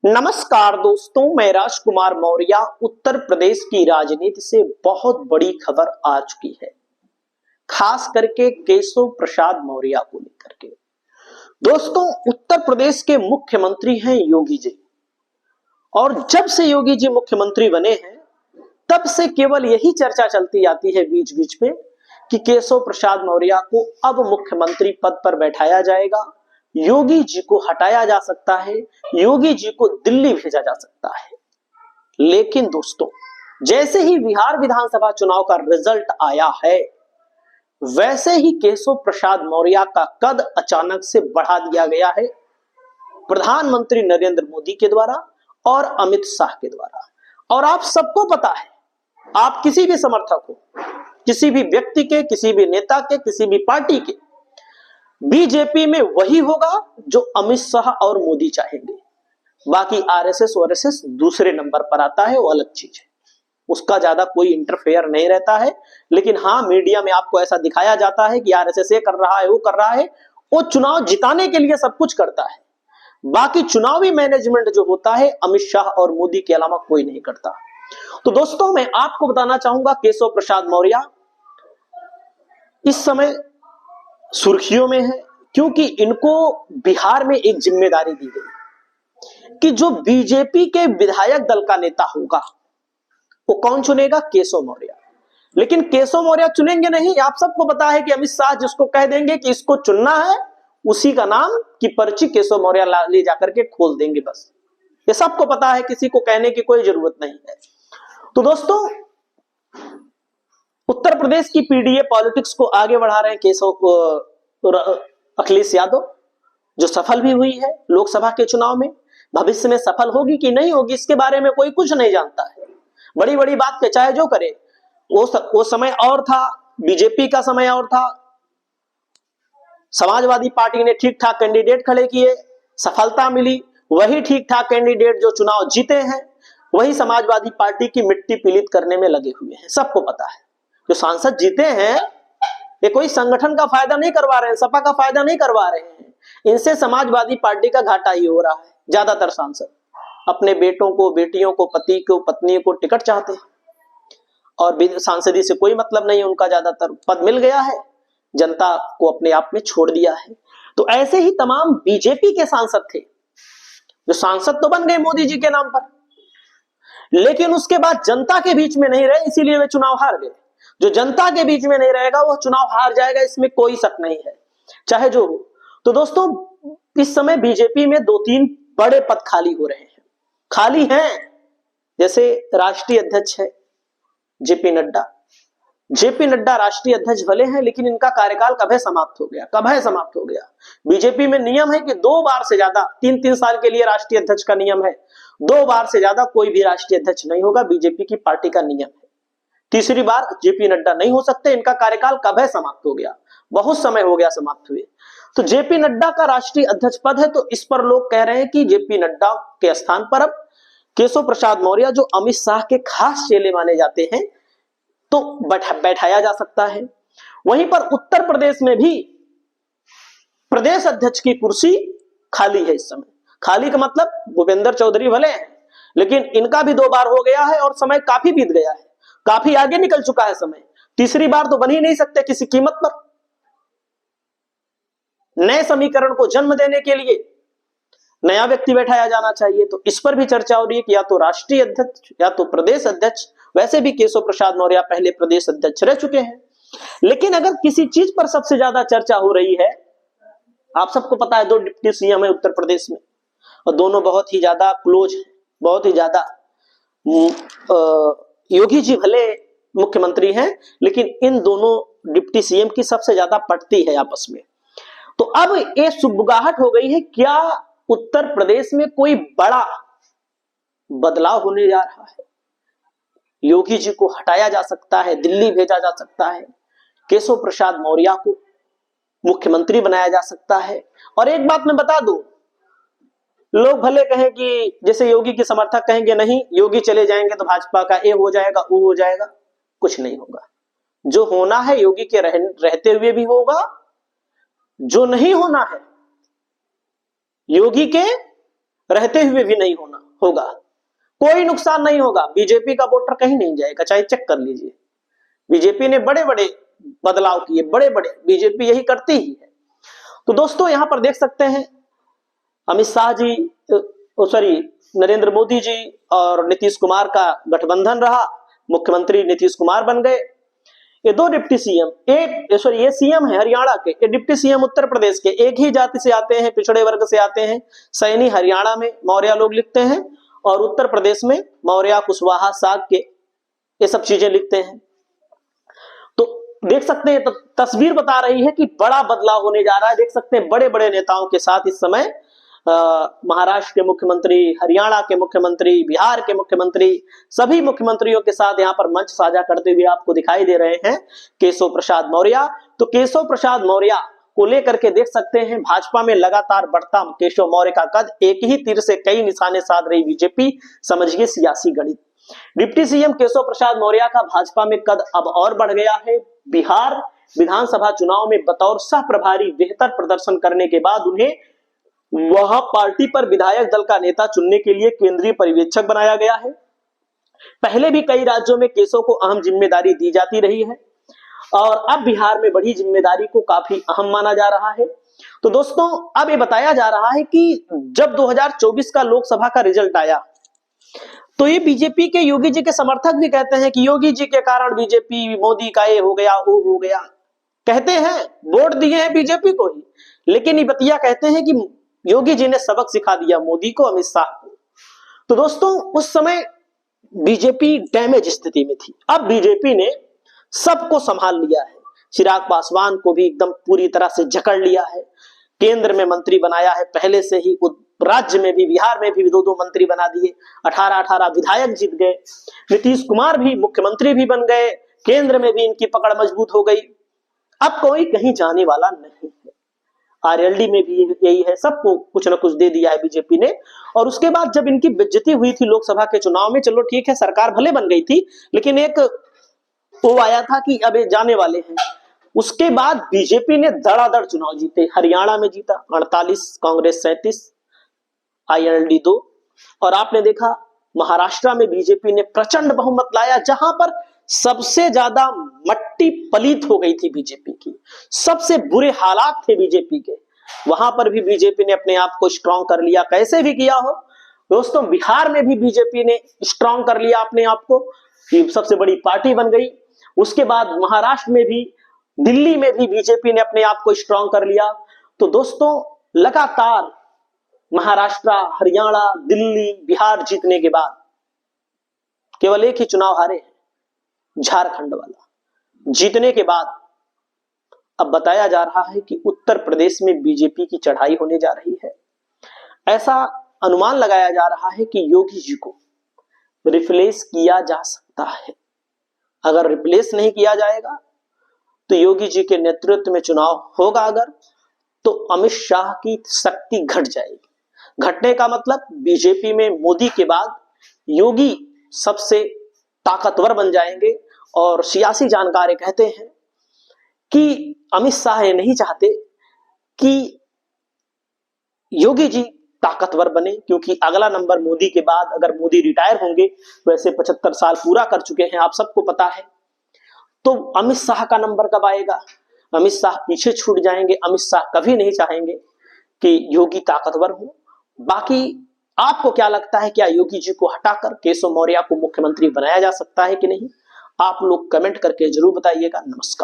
नमस्कार दोस्तों, मैं राजकुमार मौर्य। उत्तर प्रदेश की राजनीति से बहुत बड़ी खबर आ चुकी है, खास करके केशव प्रसाद मौर्य को लेकर के। दोस्तों, उत्तर प्रदेश के मुख्यमंत्री हैं योगी जी, और जब से योगी जी मुख्यमंत्री बने हैं तब से केवल यही चर्चा चलती आती है बीच बीच में कि केशव प्रसाद मौर्य को अब मुख्यमंत्री पद पर बैठाया जाएगा, योगी जी को हटाया जा सकता है, योगी जी को दिल्ली भेजा जा सकता है। लेकिन दोस्तों, जैसे ही बिहार विधानसभा चुनाव का रिजल्ट आया है, वैसे ही केशव प्रसाद मौर्य का कद अचानक से बढ़ा दिया गया है प्रधानमंत्री नरेंद्र मोदी के द्वारा और अमित शाह के द्वारा। और आप सबको पता है, आप किसी भी समर्थक हो, किसी भी व्यक्ति के, किसी भी नेता के, किसी भी पार्टी के, बीजेपी में वही होगा जो अमित शाह और मोदी चाहेंगे। बाकी आरएसएस वरएसएस दूसरे नंबर पर आता है, वो अलग चीज है, उसका ज्यादा कोई इंटरफेयर नहीं रहता है। लेकिन हाँ, मीडिया में आपको ऐसा दिखाया जाता है कि आरएसएस ये कर रहा है, वो कर रहा है, वो चुनाव जिताने के लिए सब कुछ करता है। बाकी चुनावी मैनेजमेंट जो होता है अमित शाह और मोदी के अलावा कोई नहीं करता। तो दोस्तों, मैं आपको बताना चाहूंगा, केशव प्रसाद मौर्य इस समय सुर्खियों में है, क्योंकि इनको बिहार में एक जिम्मेदारी दी गई कि जो बीजेपी के विधायक दल का नेता होगा वो कौन चुनेगा? केशव मौर्य। लेकिन केशव मौर्य चुनेंगे नहीं। आप सबको पता है कि अमित शाह जिसको कह देंगे कि इसको चुनना है, उसी का नाम की पर्ची केशव मौर्य ले जाकर के खोल देंगे। बस ये सबको पता है, किसी को कहने की कोई जरूरत नहीं है। तो दोस्तों, उत्तर प्रदेश की पीडीए पॉलिटिक्स को आगे बढ़ा रहे हैं अखिलेश यादव, जो सफल भी हुई है लोकसभा के चुनाव में। भविष्य में सफल होगी कि नहीं होगी, इसके बारे में कोई कुछ नहीं जानता है। बड़ी बड़ी बात के चाहे जो करे, वो समय और था, बीजेपी का समय और था। समाजवादी पार्टी ने ठीक ठाक कैंडिडेट खड़े किए, सफलता मिली। वही ठीक ठाक कैंडिडेट जो चुनाव जीते हैं, वही समाजवादी पार्टी की मिट्टी पीलित करने में लगे हुए हैं। सबको पता है, जो सांसद जीते हैं ये कोई संगठन का फायदा नहीं करवा रहे हैं, सपा का फायदा नहीं करवा रहे हैं। इनसे समाजवादी पार्टी का घाटा ही हो रहा है। ज्यादातर सांसद अपने बेटों को, बेटियों को, पति को, पत्नी को टिकट चाहते हैं, और सांसदी से कोई मतलब नहीं है उनका। ज्यादातर पद मिल गया है, जनता को अपने आप में छोड़ दिया है। तो ऐसे ही तमाम बीजेपी के सांसद थे, जो सांसद तो बन गए मोदी जी के नाम पर, लेकिन उसके बाद जनता के बीच में नहीं रहे, इसीलिए वे चुनाव हार गए। जो जनता के बीच में नहीं रहेगा वो चुनाव हार जाएगा, इसमें कोई शक नहीं है, चाहे जो हो। तो दोस्तों, इस समय बीजेपी में 2-3 बड़े पद खाली हो रहे हैं। खाली हैं, जैसे राष्ट्रीय अध्यक्ष है जेपी नड्डा। जेपी नड्डा राष्ट्रीय अध्यक्ष भले हैं, लेकिन इनका कार्यकाल कब है समाप्त हो गया, कब है समाप्त हो गया। बीजेपी में नियम है कि 2 बार से ज्यादा, 3-3 साल के लिए राष्ट्रीय अध्यक्ष का नियम है, 2 बार से ज्यादा कोई भी राष्ट्रीय अध्यक्ष नहीं होगा, बीजेपी की पार्टी का नियम है। तीसरी बार जेपी नड्डा नहीं हो सकते। इनका कार्यकाल कब है समाप्त हो गया, बहुत समय हो गया समाप्त हुए। तो जेपी नड्डा का राष्ट्रीय अध्यक्ष पद है, तो इस पर लोग कह रहे हैं कि जेपी नड्डा के स्थान पर अब केशव प्रसाद मौर्य, जो अमित शाह के खास चेले माने जाते हैं, तो बैठाया जा सकता है। वहीं पर उत्तर प्रदेश में भी प्रदेश अध्यक्ष की कुर्सी खाली है इस समय। खाली का मतलब भूपेंद्र चौधरी भले हैं, लेकिन इनका भी 2 बार हो गया है और समय काफी बीत गया है, काफी आगे निकल चुका है समय। तीसरी बार तो बन ही नहीं सकते किसी कीमत पर। नए समीकरण को जन्म देने के लिए नया व्यक्ति बैठाया जाना चाहिए। तो इस पर भी चर्चा हो रही है कि या तो राष्ट्रीय अध्यक्ष या तो प्रदेश अध्यक्ष। वैसे भी केशव प्रसाद मौर्य पहले प्रदेश अध्यक्ष रह चुके हैं। लेकिन अगर किसी चीज पर सबसे ज्यादा चर्चा हो रही है, आप सबको पता है 2 डिप्टी सीएम है उत्तर प्रदेश में, और दोनों बहुत ही ज्यादा क्लोज है, बहुत ही ज्यादा। योगी जी भले मुख्यमंत्री हैं, लेकिन इन दोनों डिप्टी सीएम की सबसे ज्यादा पटती है आपस में। तो अब ये सुगबुगाहट हो गई है, क्या उत्तर प्रदेश में कोई बड़ा बदलाव होने जा रहा है? योगी जी को हटाया जा सकता है, दिल्ली भेजा जा सकता है, केशव प्रसाद मौर्य को मुख्यमंत्री बनाया जा सकता है। और एक बात मैं बता दूं, लोग भले कहें कि जैसे योगी के समर्थक कहेंगे नहीं, योगी चले जाएंगे तो भाजपा का ये हो जाएगा, वो हो जाएगा। कुछ नहीं होगा। जो होना है योगी के रहते हुए भी होगा, जो नहीं होना है योगी के रहते हुए भी नहीं होना। होगा, कोई नुकसान नहीं होगा, बीजेपी का वोटर कहीं नहीं जाएगा, चाहे चेक कर लीजिए। बीजेपी ने बड़े बड़े बदलाव किए, बड़े बड़े, बीजेपी यही करती ही है। तो दोस्तों यहां पर देख सकते हैं अमित शाह जी, सॉरी नरेंद्र मोदी जी और नीतीश कुमार का गठबंधन रहा, मुख्यमंत्री नीतीश कुमार बन गए। ये दो डिप्टी सीएम, ये सीएम है हरियाणा के, ये डिप्टी सीएम उत्तर प्रदेश के, एक ही जाति से आते हैं, पिछड़े वर्ग से आते हैं। सैनी हरियाणा में मौर्य लोग लिखते हैं और उत्तर प्रदेश में मौर्य, कुशवाहा, साग के, ये सब चीजें लिखते हैं। तो देख सकते हैं, तस्वीर बता रही है कि बड़ा बदलाव होने जा रहा है। देख सकते हैं बड़े बड़े नेताओं के साथ इस समय महाराष्ट्र के मुख्यमंत्री, हरियाणा के मुख्यमंत्री, बिहार के मुख्यमंत्री, सभी मुख्यमंत्रियों के साथ यहाँ पर मंच साझा करते हुए आपको दिखाई दे रहे हैं केशव प्रसाद मौर्य। तो केशव प्रसाद मौर्य को लेकर के देख सकते हैं भाजपा में लगातार बढ़ता केशव मौर्य का कद, एक ही तीर से कई निशाने साध रही बीजेपी, समझिए सियासी गणित। डिप्टी सीएम केशव प्रसाद मौर्य का भाजपा में कद अब और बढ़ गया है। बिहार विधानसभा चुनाव में बतौर सह प्रभारी बेहतर प्रदर्शन करने के बाद उन्हें वहां पार्टी पर विधायक दल का नेता चुनने के लिए केंद्रीय पर्यवेक्षक बनाया गया है। पहले भी कई राज्यों में केशव को अहम जिम्मेदारी दी जाती रही है और अब बिहार में बड़ी जिम्मेदारी को काफी अहम माना जा रहा है। तो दोस्तों अब ये बताया जा रहा है कि जब 2024 का लोकसभा का रिजल्ट आया तो ये बीजेपी के योगी जी के समर्थक भी कहते हैं कि योगी जी के कारण बीजेपी, मोदी का ये हो गया, वो हो गया, कहते हैं वोट दिए हैं बीजेपी को ही, लेकिन ये बतिया कहते हैं कि योगी जी ने सबक सिखा दिया मोदी को, अमित शाह को। तो दोस्तों उस समय बीजेपी डैमेज स्थिति में थी, अब बीजेपी ने सबको संभाल लिया है। चिराग पासवान को भी एकदम पूरी तरह से जकड़ लिया है, केंद्र में मंत्री बनाया है पहले से ही, राज्य में भी, बिहार में भी 2-2 मंत्री बना दिए, 18-18 विधायक जीत गए। नीतीश कुमार भी मुख्यमंत्री भी बन गए, केंद्र में भी इनकी पकड़ मजबूत हो गई। अब कोई कहीं जाने वाला नहीं है। आरएलडी में भी यही है, सबको कुछ ना कुछ दे दिया है बीजेपी ने। और उसके बाद जब इनकी बेइज्जती हुई थी लोकसभा के चुनाव में, चलो ठीक है सरकार भले बन गई थी, लेकिन एक वो आया था कि अब जाने वाले हैं। उसके बाद बीजेपी ने धड़ाधड़ चुनाव जीते, हरियाणा में जीता 48, कांग्रेस 37, आईएनएलडी 2, और आपने देखा महाराष्ट्र में बीजेपी ने प्रचंड बहुमत लाया, जहां पर सबसे ज्यादा मट्टी पलीत हो गई थी बीजेपी की, सबसे बुरे हालात थे बीजेपी के, वहां पर भी बीजेपी ने अपने आप को स्ट्रांग कर लिया। कैसे भी किया हो दोस्तों, बिहार में भी बीजेपी ने स्ट्रांग कर लिया अपने आप को, सबसे बड़ी पार्टी बन गई। उसके बाद महाराष्ट्र में भी, दिल्ली में भी बीजेपी ने अपने आप को स्ट्रांग कर लिया। तो दोस्तों लगातार महाराष्ट्र, हरियाणा, दिल्ली, बिहार जीतने के बाद केवल एक ही चुनाव हारे हैं, झारखंड वाला। जीतने के बाद अब बताया जा रहा है कि उत्तर प्रदेश में बीजेपी की चढ़ाई होने जा रही है। ऐसा अनुमान लगाया जा रहा है कि योगी जी को रिप्लेस किया जा सकता है। अगर रिप्लेस नहीं किया जाएगा तो योगी जी के नेतृत्व में चुनाव होगा अगर, तो अमित शाह की शक्ति घट जाएगी। घटने का मतलब बीजेपी में मोदी के बाद योगी सबसे ताकतवर बन जाएंगे। और सियासी जानकार कहते हैं कि अमित शाह ये नहीं चाहते कि योगी जी ताकतवर बने, क्योंकि अगला नंबर मोदी के बाद, अगर मोदी रिटायर होंगे, वैसे 75 साल पूरा कर चुके हैं, आप सबको पता है, तो अमित शाह का नंबर कब आएगा? अमित शाह पीछे छूट जाएंगे। अमित शाह कभी नहीं चाहेंगे कि योगी ताकतवर हो। बाकी आपको क्या लगता है, क्या योगी जी को हटाकर केशव मौर्य को मुख्यमंत्री बनाया जा सकता है कि नहीं? आप लोग कमेंट करके जरूर बताइएगा। नमस्कार।